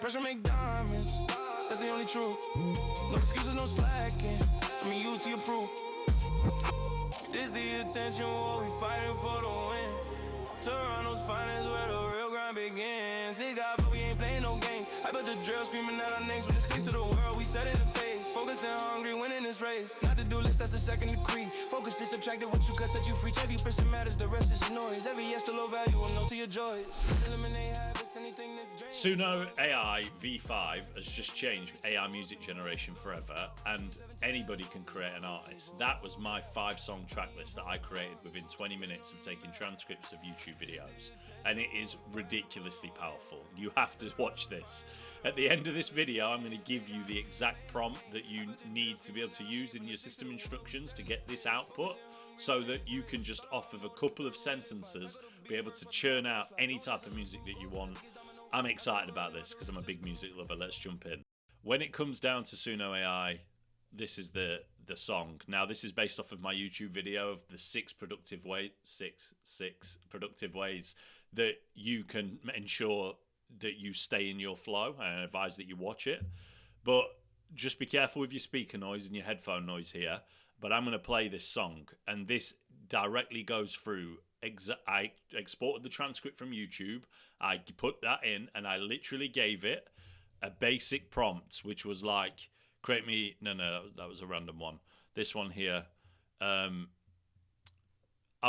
Pressure make diamonds, that's the only truth. No excuses, no slacking, from you to your proof. This the attention war, we fighting for the win. Toronto's finest where the real grind begins. He got, but we ain't playing no game. I put the drill screaming out our names from the seas to the world. We set it in pace, focused and hungry, winning this race. Not to do list, that's the second decree. Focus is subtracted, what you cut, set you free. Every person matters, the rest is noise. Every yes to low value and no to your joys. Eliminate habits, anything that drains. Suno AI V5 has just changed AI music generation forever, and anybody can create an artist. That was my 5-song track list that I created within 20 minutes of taking transcripts of YouTube videos, and it is ridiculously powerful. You have to watch this. At the end of this video, I'm going to give you the exact prompt that you need to be able to use in your system instructions to get this output, so that you can just, off of a couple of sentences, be able to churn out any type of music that you want. I'm excited about this because I'm a big music lover. Let's jump in. When it comes down to Suno AI, this is the song. Now, this is based off of my YouTube video of the six productive ways that you can ensure that you stay in your flow, and I advise that you watch it. But just be careful with your speaker noise and your headphone noise here. But I'm going to play this song, and this directly goes through. I exported the transcript from YouTube, I put that in, and I literally gave it a basic prompt, which was like, create me, no, that was a random one. This one here, I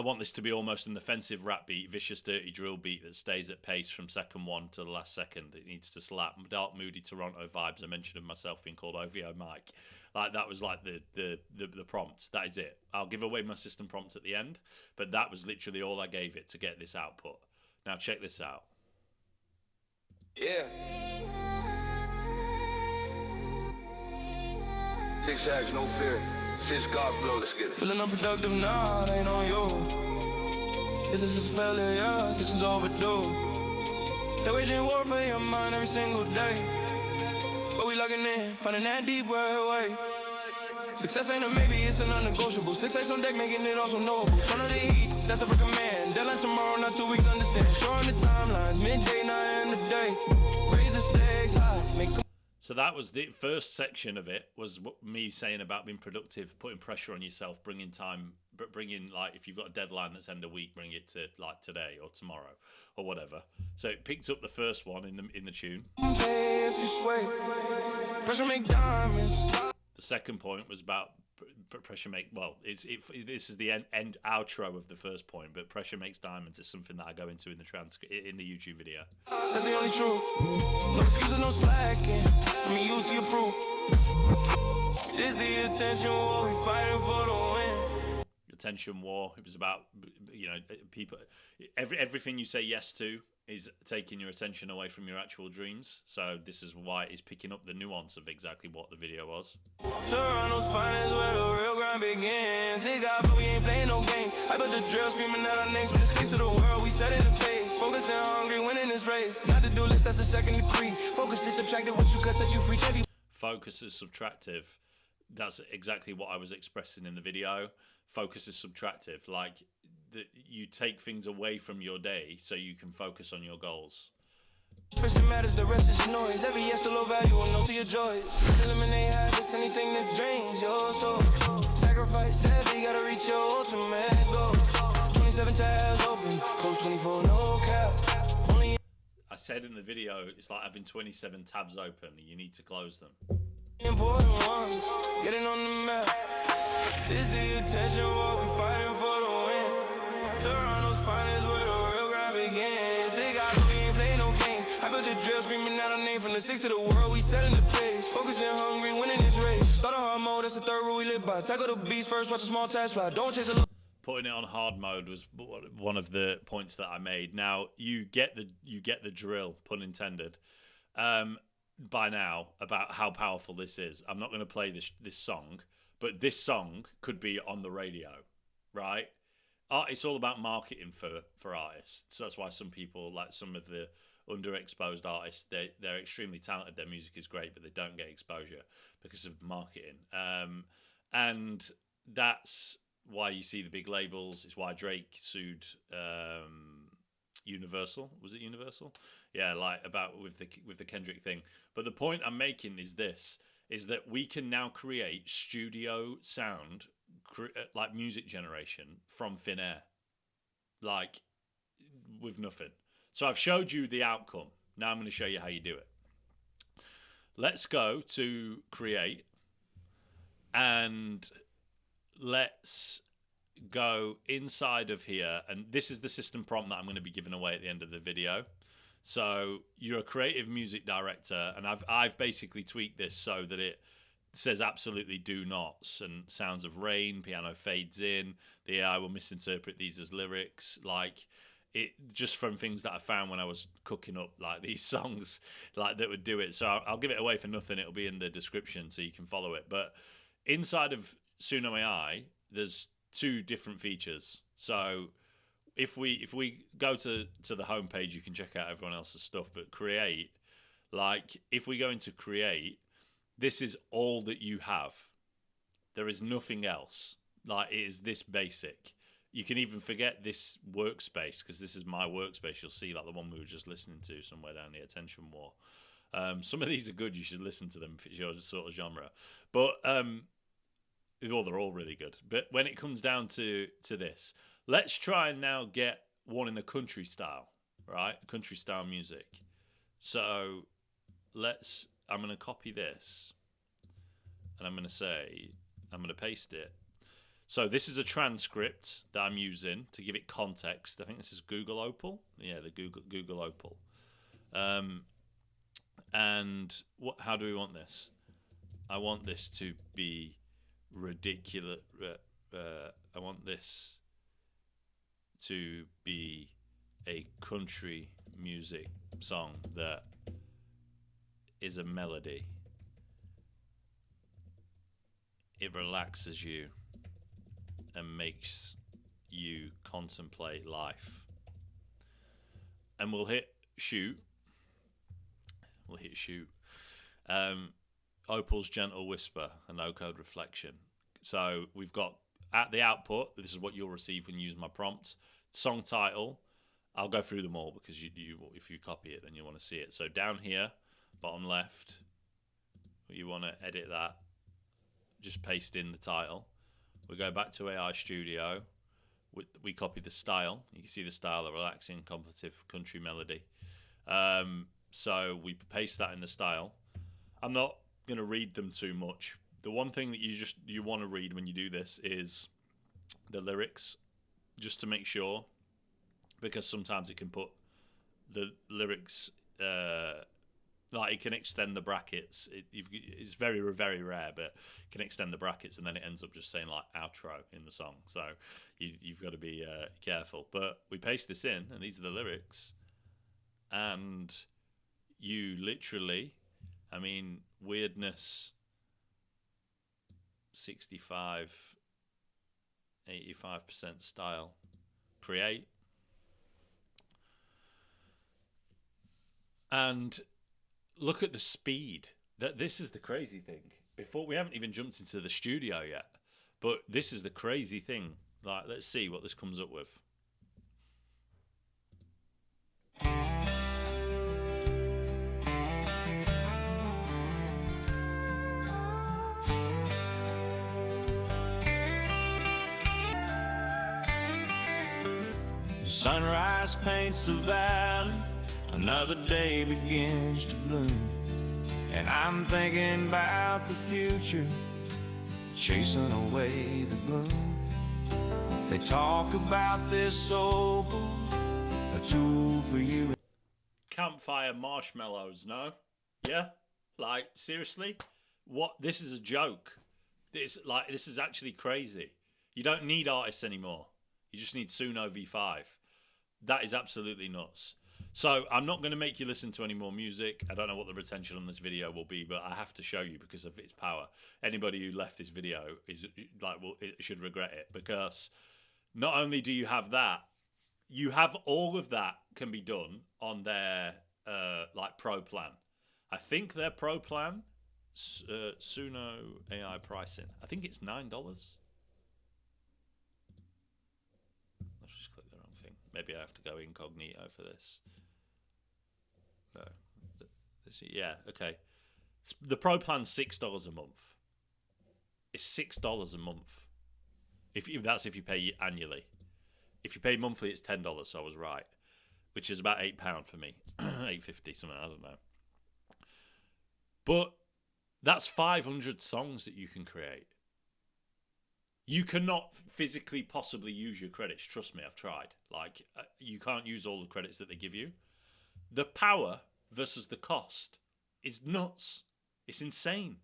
want this to be almost an offensive rap beat, vicious, dirty drill beat that stays at pace from second one to the last second. It needs to slap. Dark, moody Toronto vibes. I mentioned of myself being called OVO Mike. Like, that was like the prompt. That is it. I'll give away my system prompts at the end, but that was literally all I gave it to get this output. Now check this out. Yeah. Big Shacks, no fear. Six God flow, let's get it. Feeling unproductive now, it ain't on you. This is a failure, yeah, this is overdue. They're waging war for your mind every single day. But we locking in, finding that deep way. Success ain't a maybe, it's a non-negotiable. 6 X on deck, making it also knowable. Turn on the heat, that's the recommend. Deadline tomorrow, not 2 weeks, understand. Showing the timelines, midday, not end of the day. Raise the stakes high, make them. So that was the first section of it, was me saying about being productive, putting pressure on yourself, bringing time, bringing, like, if you've got a deadline that's end of week, bring it to like today or tomorrow or whatever. So it picked up the first one in the tune. If you sway, pressure make diamonds. The second point was about pressure make, well, this is the end outro of the first point, but pressure makes diamonds is something that I go into in the YouTube video. That's the only truth. No excuses, no slacking, from you to your proof. This the attention war, we fighting for the win. Attention war. It was about, people, everything you say yes to is taking your attention away from your actual dreams. So this is why it's picking up the nuance of exactly what the video was. Toronto's finest where the real grind begins. He got, but we ain't playing no game. I put the drill screaming out our names from the seas to the world. We set it in pace, focused and hungry, winning this race. Not to do list, that's the second decree. Focus is subtracted, what you cut, set you free. Focus is subtractive. That's exactly what I was expressing in the video. Focus is subtractive. Like, you take things away from your day so you can focus on your goals. Person matters, the rest is noise. Every yes to low value and no to your joys. Eliminate habits, anything that drains your soul. Sacrifice heavy, gotta reach your ultimate goal. 27 tabs open, close 24, no cap. Only I said in the video, it's like having 27 tabs open. You need to close them. important ones, getting on the map. This the attention war, we fighting for the win. Toronto's finest where the real grind begins. They got, we ain't playing no games. I put the drill screaming out our name from the 6 to the world. We setting the pace, focusing hungry, winning this race. Start a hard mode, that's the third rule we live by. Tackle the beast first, watch a small task fly. Don't chase a little. Putting it on hard mode was one of the points that I made. Now you get the drill, pun intended, by now, about how powerful this is. I'm not going to play this song, but this song could be on the radio, right? It's all about marketing for artists. So that's why some people, like some of the underexposed artists, they're extremely talented. Their music is great, but they don't get exposure because of marketing. And that's why you see the big labels. It's why Drake sued Universal. Was it Universal? Yeah, like about with the Kendrick thing. But the point I'm making is this: is that we can now create studio sound, like music generation from thin air, like with nothing. So I've showed you the outcome. Now I'm going to show you how you do it. Let's go to create, and let's go inside of here, and this is the system prompt that I'm going to be giving away at the end of the video. So you're a creative music director, and I've basically tweaked this so that it says absolutely do nots and sounds of rain, piano fades in, the AI will misinterpret these as lyrics, like it just from things that I found when I was cooking up like these songs like that would do it. So I'll give it away for nothing. It'll be in the description so you can follow it. But inside of Suno AI, there's two different features. So if we go to the homepage, you can check out everyone else's stuff. But create, like if we go into create, this is all that you have. There is nothing else. Like it is this basic. You can even forget this workspace because this is my workspace. You'll see like the one we were just listening to somewhere down the Attention War. Some of these are good. You should listen to them if it's your sort of genre. But well, they're all really good. But when it comes down to this, let's try and now get one in a country style, right? Country style music. So I'm going to copy this and I'm going to say, I'm going to paste it. So this is a transcript that I'm using to give it context. I think this is Google Opal. Yeah, the Google Opal. And how do we want this? I want this to be ridiculous. I want this to be a country music song that is a melody. It relaxes you and makes you contemplate life. And we'll hit shoot. Opal's Gentle Whisper, a no-code reflection. So we've got at the output, this is what you'll receive when you use my prompt. Song title, I'll go through them all because you if you copy it, then you want to see it. So down here, bottom left, you want to edit that, just paste in the title. We go back to AI Studio. We copy the style. You can see the style, a relaxing, contemplative country melody. So we paste that in the style. I'm not going to read them too much. The one thing that you want to read when you do this is the lyrics, just to make sure, because sometimes it can put the lyrics, like it can extend the brackets. It's very, very rare, but it can extend the brackets, and then it ends up just saying like outro in the song. So you've got to be careful. But we paste this in, and these are the lyrics, and you literally, I mean, weirdness 65, 85% style, create, and look at the speed. This is the crazy thing. We haven't even jumped into the studio yet, but this is the crazy thing. Like, let's see what this comes up with. Sunrise paints the valley, another day begins to bloom, and I'm thinking about the future, chasing away the gloom. They talk about this opal, a tool for you. Campfire marshmallows, no? Yeah? Like, seriously? What? This is a joke. This is actually crazy. You don't need artists anymore. You just need Suno V5. That is absolutely nuts. So I'm not going to make you listen to any more music. I don't know what the retention on this video will be, but I have to show you because of its power. Anybody who left this video is like, well, it should regret it, because not only do you have that, you have all of that can be done on their like pro plan. I think their pro plan, Suno AI pricing, I think it's $9. Maybe I have to go incognito for this. No. Yeah, okay. The Pro plan's $6 a month. It's $6 a month. If that's if you pay annually. If you pay monthly, it's $10. So I was right, which is about £8 for me, $8.50 something. I don't know. But that's 500 songs that you can create. You cannot physically possibly use your credits. Trust me, I've tried. Like, you can't use all the credits that they give you. The power versus the cost is nuts. It's insane.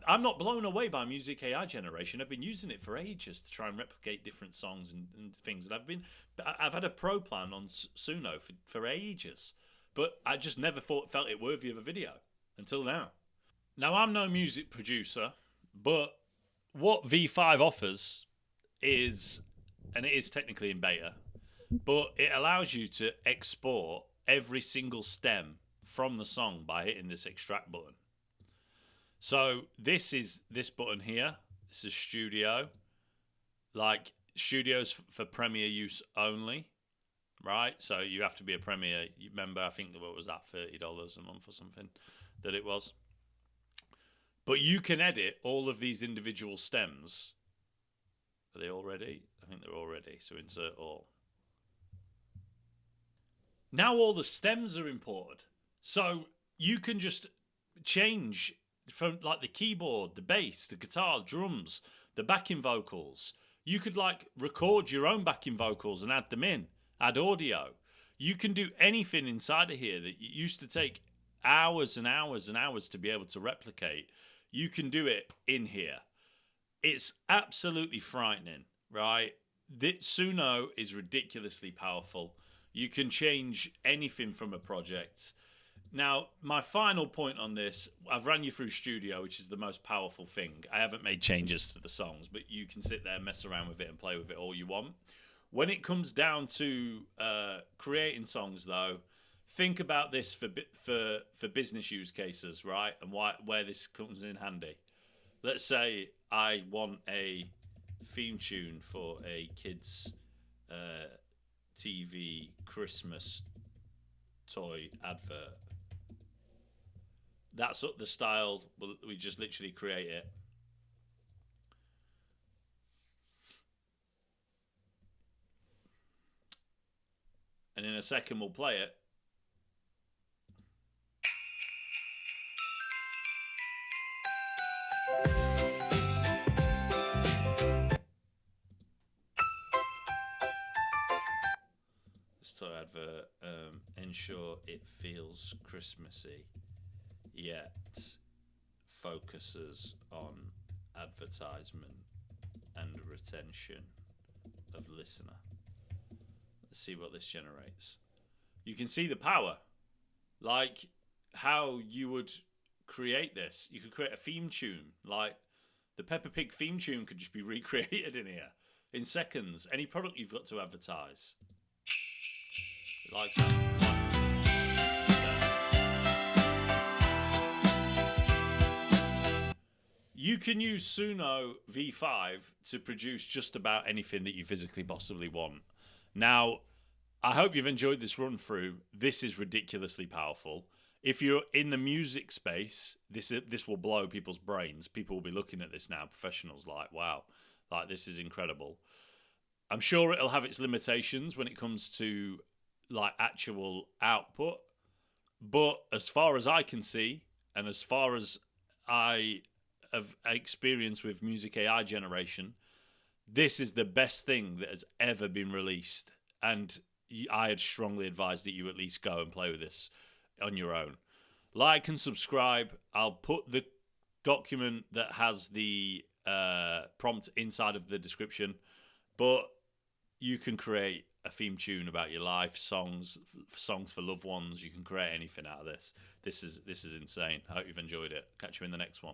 I'm not blown away by music AI generation. I've been using it for ages to try and replicate different songs and things. And I've had a pro plan on Suno for ages, but I just never felt it worthy of a video until now. Now, I'm no music producer, but what V5 offers is, and it is technically in beta, but it allows you to export every single stem from the song by hitting this extract button. So this is this button here. This is Studio. Like, Studio's for Premiere use only, right? So you have to be a Premiere member. I think, what was that, $30 a month or something that it was. But you can edit all of these individual stems. Are they all ready? I think they're all ready. So insert all. Now all the stems are imported. So you can just change from like the keyboard, the bass, the guitar, drums, the backing vocals. You could like record your own backing vocals and add them in, add audio. You can do anything inside of here that used to take hours and hours and hours to be able to replicate. You can do it in here. It's absolutely frightening, right? Suno is ridiculously powerful. You can change anything from a project. Now, my final point on this, I've ran you through Studio, which is the most powerful thing. I haven't made changes to the songs, but you can sit there and mess around with it and play with it all you want. When it comes down to creating songs, though, think about this for business use cases, right? And where this comes in handy. Let's say I want a theme tune for a kids' TV Christmas toy advert. That's the style. We just literally create it. And in a second, we'll play it. This toy advert, ensure it feels Christmassy, yet focuses on advertisement and retention of listener. Let's see what this generates. You can see the power, like how you would create this. You could create a theme tune, like the Peppa Pig theme tune could just be recreated in here in seconds. Any product you've got to advertise. It likes that. You can use Suno V5 to produce just about anything that you physically possibly want. Now, I hope you've enjoyed this run through. This is ridiculously powerful. If you're in the music space, this will blow people's brains. People will be looking at this now, professionals, like, wow, like this is incredible. I'm sure it'll have its limitations when it comes to like actual output. But as far as I can see, and as far as I have experience with music AI generation, this is the best thing that has ever been released. And I had strongly advised that you at least go and play with this on your own. Like and subscribe. I'll put the document that has the prompt inside of the description, but you can create a theme tune about your life, songs for loved ones. You can create anything out of this. This is insane. I hope you've enjoyed it. Catch you in the next one.